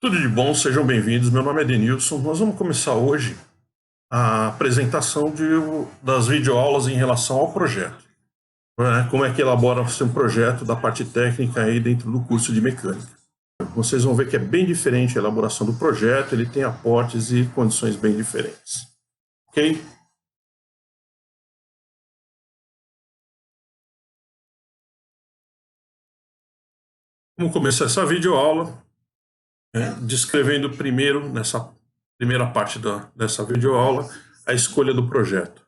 Tudo de bom, sejam bem-vindos. Meu nome é Denilson. Nós vamos começar hoje a apresentação das videoaulas em relação ao projeto, né? Como é que elabora-se um projeto da parte técnica aí dentro do curso de mecânica. Vocês vão ver que é bem diferente a elaboração do projeto, ele tem aportes e condições bem diferentes. Ok? Vamos começar essa videoaula, descrevendo primeiro, nessa primeira parte dessa videoaula, a escolha do projeto.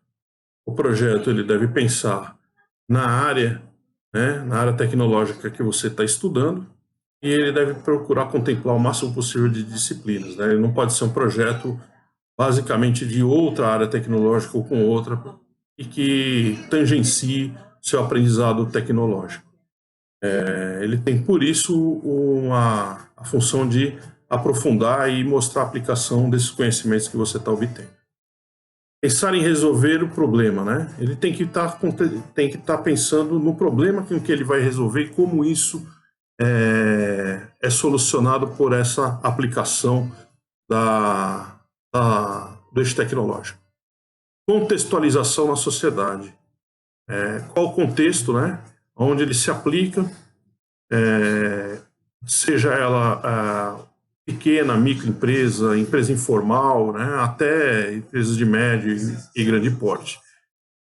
O projeto ele deve pensar na área, na área tecnológica que você está estudando, e ele deve procurar contemplar o máximo possível de disciplinas, né? Ele não pode ser um projeto basicamente de outra área tecnológica ou com outra, e que tangencie seu aprendizado tecnológico. Ele tem, por isso, a função de aprofundar e mostrar a aplicação desses conhecimentos que você está obtendo. Pensar em resolver o problema, né? Ele tem que estar pensando no problema que ele vai resolver e como isso é solucionado por essa aplicação do eixo tecnológico. Contextualização na sociedade. Qual o contexto, né? Onde ele se aplica, seja ela pequena, microempresa, empresa informal, né, até empresas de médio e grande porte.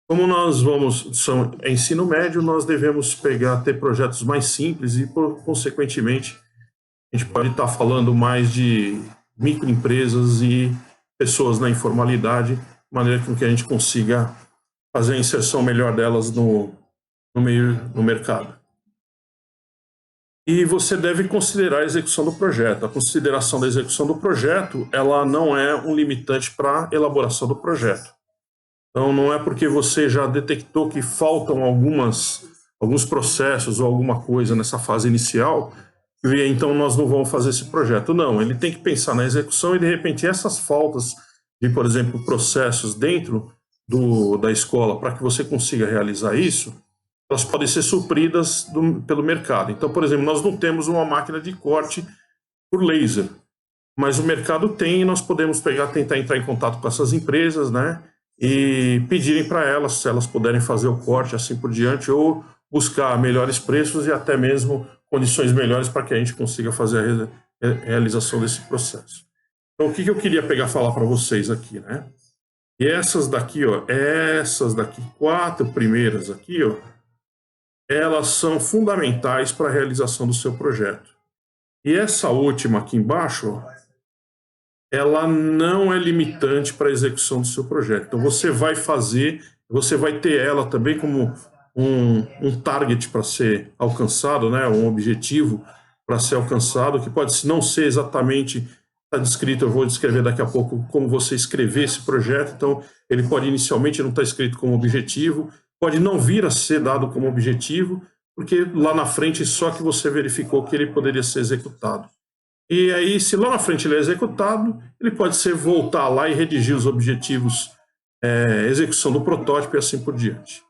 Como é ensino médio, nós devemos ter projetos mais simples e, consequentemente, a gente pode estar falando mais de microempresas e pessoas na informalidade, de maneira que a gente consiga fazer a inserção melhor delas no mercado. E você deve considerar a execução do projeto. A consideração da execução do projeto, ela não é um limitante para a elaboração do projeto. Então, não é porque você já detectou que faltam alguns processos ou alguma coisa nessa fase inicial, que então nós não vamos fazer esse projeto. Não, ele tem que pensar na execução e, de repente, essas faltas de, por exemplo, processos dentro da escola para que você consiga realizar isso, elas podem ser supridas pelo mercado. Então, por exemplo, nós não temos uma máquina de corte por laser, mas o mercado tem e nós podemos tentar entrar em contato com essas empresas, né, e pedirem para elas, se elas puderem fazer o corte, assim por diante, ou buscar melhores preços e até mesmo condições melhores para que a gente consiga fazer a realização desse processo. Então, o que eu queria falar para vocês aqui, né? E essas daqui, quatro primeiras aqui, elas são fundamentais para a realização do seu projeto. E essa última aqui embaixo, ela não é limitante para a execução do seu projeto. Então, você vai ter ela também como um target para ser alcançado, né? Um objetivo para ser alcançado, que pode não ser exatamente, está descrito, eu vou descrever daqui a pouco como você escrever esse projeto. Então, ele pode inicialmente não estar escrito como objetivo, pode não vir a ser dado como objetivo, porque lá na frente só que você verificou que ele poderia ser executado. E aí, se lá na frente ele é executado, ele pode voltar lá e redigir os objetivos, execução do protótipo e assim por diante.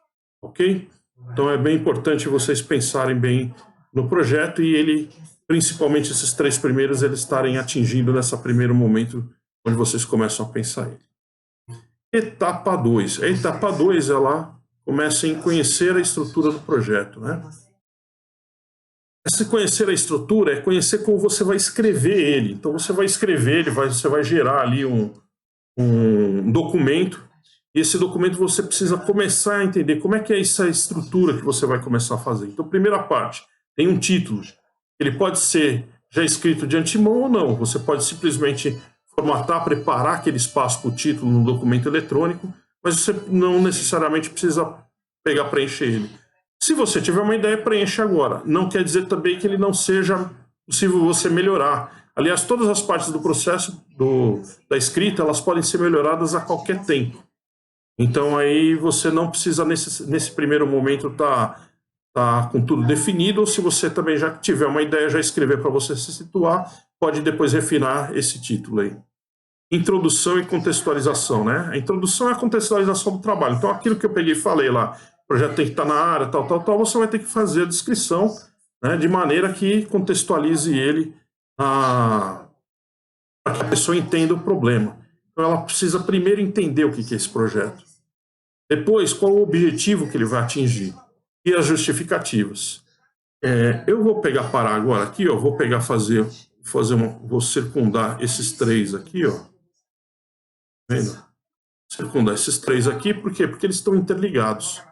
Ok? Então é bem importante vocês pensarem bem no projeto e principalmente esses três primeiros, eles estarem atingindo nesse primeiro momento onde vocês começam a pensar ele. Etapa 2. A etapa 2, ela começa em conhecer a estrutura do projeto, né? Esse conhecer a estrutura é conhecer como você vai escrever ele. Então, você vai escrever você vai gerar ali um documento, e esse documento você precisa começar a entender como é que é essa estrutura que você vai começar a fazer. Então, primeira parte, tem um título. Ele pode ser já escrito de antemão ou não. Você pode simplesmente formatar, preparar aquele espaço para o título no documento eletrônico, mas você não necessariamente precisa preencher ele. Se você tiver uma ideia, preencha agora. Não quer dizer também que ele não seja possível você melhorar. Aliás, todas as partes do processo da escrita, elas podem ser melhoradas a qualquer tempo. Então, aí você não precisa, nesse primeiro momento, tá com tudo definido, ou se você também já tiver uma ideia, já escrever para você se situar, pode depois refinar esse título aí. Introdução e contextualização, né? A introdução é a contextualização do trabalho. Então, aquilo que eu peguei e falei lá, o projeto tem que estar na área, tal, você vai ter que fazer a descrição, né, de maneira que contextualize ele para que a pessoa entenda o problema. Então, ela precisa primeiro entender o que é esse projeto. Depois, qual o objetivo que ele vai atingir e as justificativas. Eu vou parar agora aqui, ó, vou circundar esses três aqui, ó. Tá vendo? Circundar esses três aqui, por quê? Porque eles estão interligados.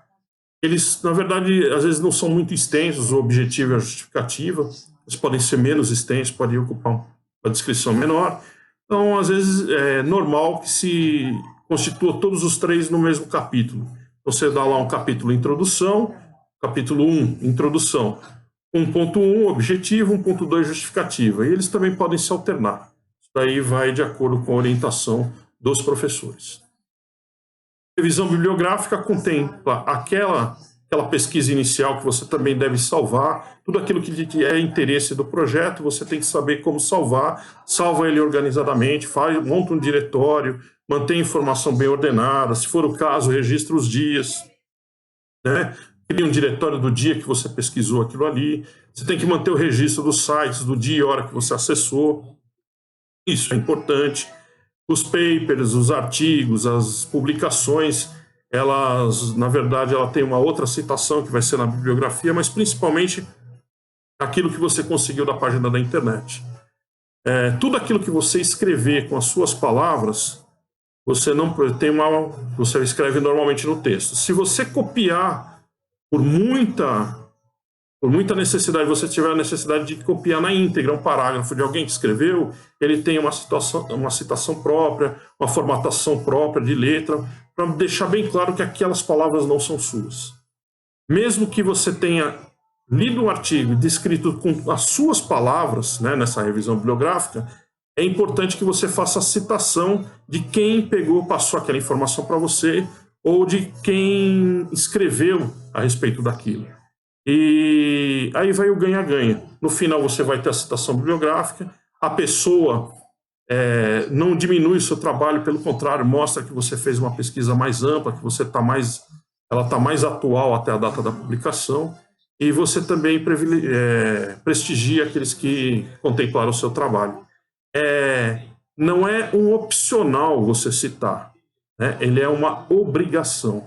Eles, na verdade, às vezes não são muito extensos, o objetivo e a justificativa. Eles podem ser menos extensos, podem ocupar uma descrição menor. Então, às vezes, é normal que se constitua todos os três no mesmo capítulo. Você dá lá um capítulo introdução, capítulo 1, introdução. 1.1, objetivo, 1.2, justificativa. E eles também podem se alternar. Isso daí vai de acordo com a orientação dos professores. Revisão bibliográfica contempla aquela pesquisa inicial que você também deve salvar, tudo aquilo que é interesse do projeto, você tem que saber como salvar, salva ele organizadamente, monta um diretório, mantém a informação bem ordenada, se for o caso, registra os dias, né? Cria um diretório do dia que você pesquisou aquilo ali, você tem que manter o registro dos sites, do dia e hora que você acessou, isso é importante. Os papers, os artigos, as publicações, elas, na verdade, ela tem uma outra citação que vai ser na bibliografia, mas principalmente aquilo que você conseguiu da página da internet. Tudo aquilo que você escrever com as suas palavras, você escreve normalmente no texto. Se você copiar por muita necessidade, você tiver a necessidade de copiar na íntegra um parágrafo de alguém que escreveu, ele tem uma citação própria, uma formatação própria de letra, para deixar bem claro que aquelas palavras não são suas. Mesmo que você tenha lido um artigo e descrito com as suas palavras, né, nessa revisão bibliográfica, é importante que você faça a citação de quem passou aquela informação para você, ou de quem escreveu a respeito daquilo. E aí vai o ganha-ganha. No final você vai ter a citação bibliográfica, a pessoa não diminui o seu trabalho, pelo contrário, mostra que você fez uma pesquisa mais ampla, que ela está mais atual até a data da publicação, e você também prestigia aqueles que contemplaram o seu trabalho. Não é um opcional você citar, né? Ele é uma obrigação.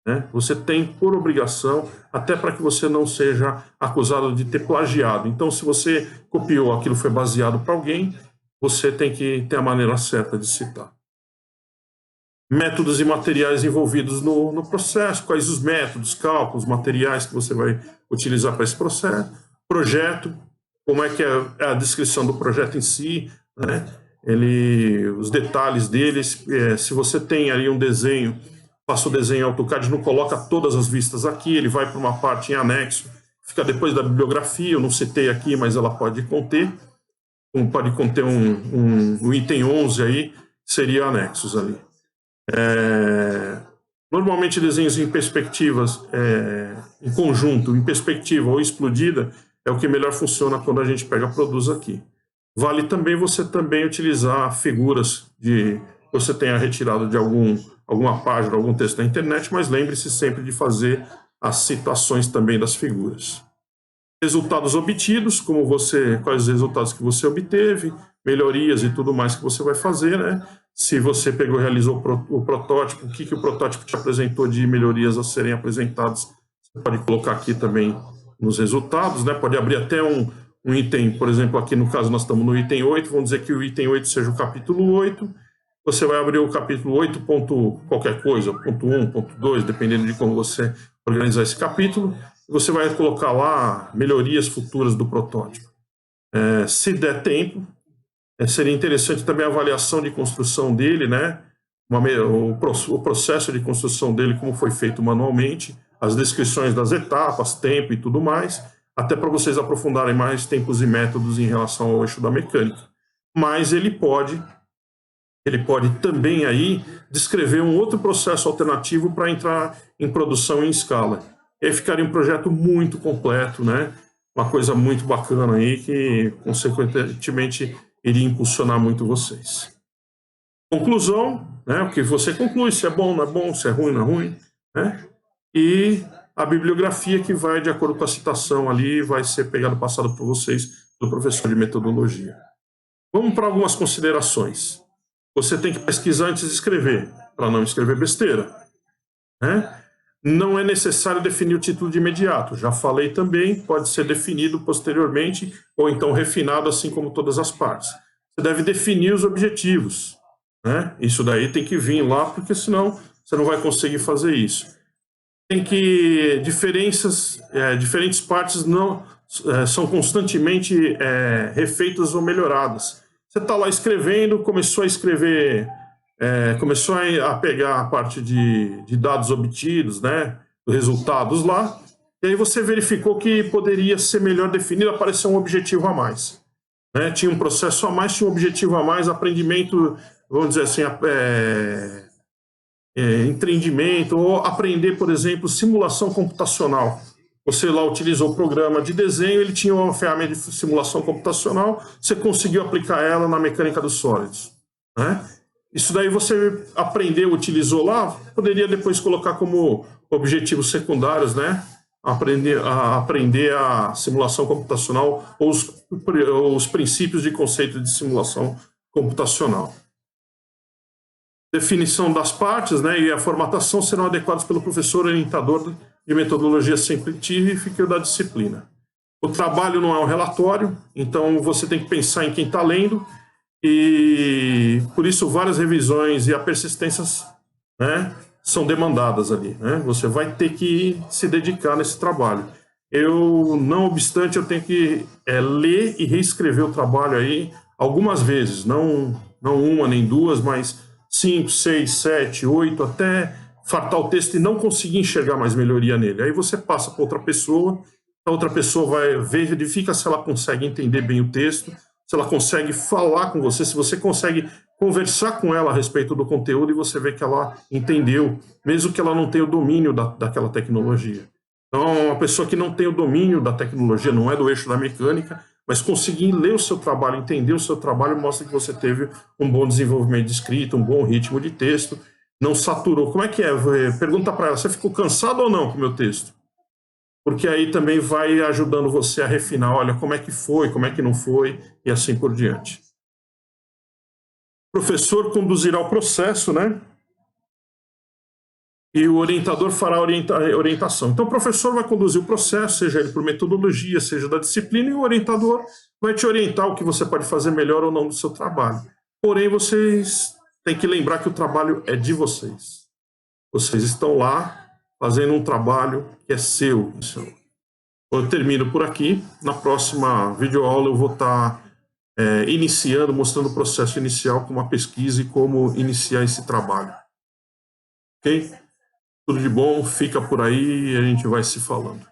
Né? Você tem por obrigação, até para que você não seja acusado de ter plagiado. Então, se você copiou, aquilo foi baseado para alguém, você tem que ter a maneira certa de citar. Métodos e materiais envolvidos no processo, quais os métodos, cálculos, materiais que você vai utilizar para esse processo. Projeto, como é que é a descrição do projeto em si, né? Os detalhes deles, se você tem ali um desenho, passa o desenho em AutoCAD, não coloca todas as vistas aqui, ele vai para uma parte em anexo, fica depois da bibliografia, eu não citei aqui, mas ela pode conter um item 11 aí, seria anexos ali. Normalmente desenhos em perspectivas, em conjunto, em perspectiva ou explodida, é o que melhor funciona quando a gente produz aqui. Vale também você utilizar figuras que você tenha retirado de alguma página, algum texto da internet, mas lembre-se sempre de fazer as citações também das figuras. Resultados obtidos, quais os resultados que você obteve, melhorias e tudo mais que você vai fazer, né? Se você realizou o protótipo, o que o protótipo te apresentou de melhorias a serem apresentadas, você pode colocar aqui também nos resultados, né? Pode abrir até um item, por exemplo, aqui no caso nós estamos no item 8, vamos dizer que o item 8 seja o capítulo 8, você vai abrir o capítulo 8, ponto qualquer coisa, ponto 1, ponto 2, dependendo de como você organizar esse capítulo, e você vai colocar lá melhorias futuras do protótipo. Se der tempo, seria interessante também a avaliação de construção dele, né? O processo de construção dele, como foi feito manualmente, as descrições das etapas, tempo e tudo mais, até para vocês aprofundarem mais tempos e métodos em relação ao eixo da mecânica. Mas ele pode também aí descrever um outro processo alternativo para entrar em produção em escala. E aí ficaria um projeto muito completo, né? Uma coisa muito bacana aí que, consequentemente, iria impulsionar muito vocês. Conclusão, né? O que você conclui, se é bom, não é bom, se é ruim, não é ruim, né? E a bibliografia que vai, de acordo com a citação ali, vai ser passada por vocês, do professor de metodologia. Vamos para algumas considerações. Você tem que pesquisar antes de escrever, para não escrever besteira, né? Não é necessário definir o título de imediato. Já falei também, pode ser definido posteriormente ou então refinado, assim como todas as partes. Você deve definir os objetivos, né? Isso daí tem que vir lá, porque senão você não vai conseguir fazer isso. Tem que diferentes partes não são constantemente refeitas ou melhoradas. Você está lá escrevendo, começou a escrever, começou a pegar a parte de dados obtidos, né, resultados lá, e aí você verificou que poderia ser melhor definido, apareceu um objetivo a mais, né? Tinha um processo a mais, tinha um objetivo a mais, aprendimento, vamos dizer assim, empreendimento, ou aprender, por exemplo, simulação computacional. Você lá utilizou o programa de desenho, ele tinha uma ferramenta de simulação computacional, você conseguiu aplicar ela na mecânica dos sólidos, né? Isso daí você aprendeu, utilizou lá, poderia depois colocar como objetivos secundários, né? Aprender a simulação computacional ou os princípios de conceito de simulação computacional. Definição das partes, né, e a formatação serão adequados pelo professor orientador de metodologia científica e da disciplina. O trabalho não é um relatório, então você tem que pensar em quem está lendo, e por isso várias revisões e a persistência, né, são demandadas ali, né? Você vai ter que se dedicar nesse trabalho. Não obstante, eu tenho que ler e reescrever o trabalho aí algumas vezes, não uma nem duas, mas 5, 6, 7, 8, até fartar o texto e não conseguir enxergar mais melhoria nele. Aí você passa para outra pessoa, a outra pessoa vai ver, verifica se ela consegue entender bem o texto, se ela consegue falar com você, se você consegue conversar com ela a respeito do conteúdo e você vê que ela entendeu, mesmo que ela não tenha o domínio daquela tecnologia. Então, uma pessoa que não tem o domínio da tecnologia, não é do eixo da mecânica, mas conseguir ler o seu trabalho, entender o seu trabalho, mostra que você teve um bom desenvolvimento de escrita, um bom ritmo de texto, não saturou. Como é que é? Pergunta para ela, você ficou cansado ou não com o meu texto? Porque aí também vai ajudando você a refinar, olha, como é que foi, como é que não foi, e assim por diante. O professor conduzirá o processo, né? E o orientador fará a orientação. Então, o professor vai conduzir o processo, seja ele por metodologia, seja da disciplina, e o orientador vai te orientar o que você pode fazer melhor ou não do seu trabalho. Porém, vocês têm que lembrar que o trabalho é de vocês. Vocês estão lá fazendo um trabalho que é seu. Eu termino por aqui. Na próxima videoaula eu vou estar iniciando, mostrando o processo inicial com uma pesquisa e como iniciar esse trabalho. Ok? Tudo de bom, fica por aí e a gente vai se falando.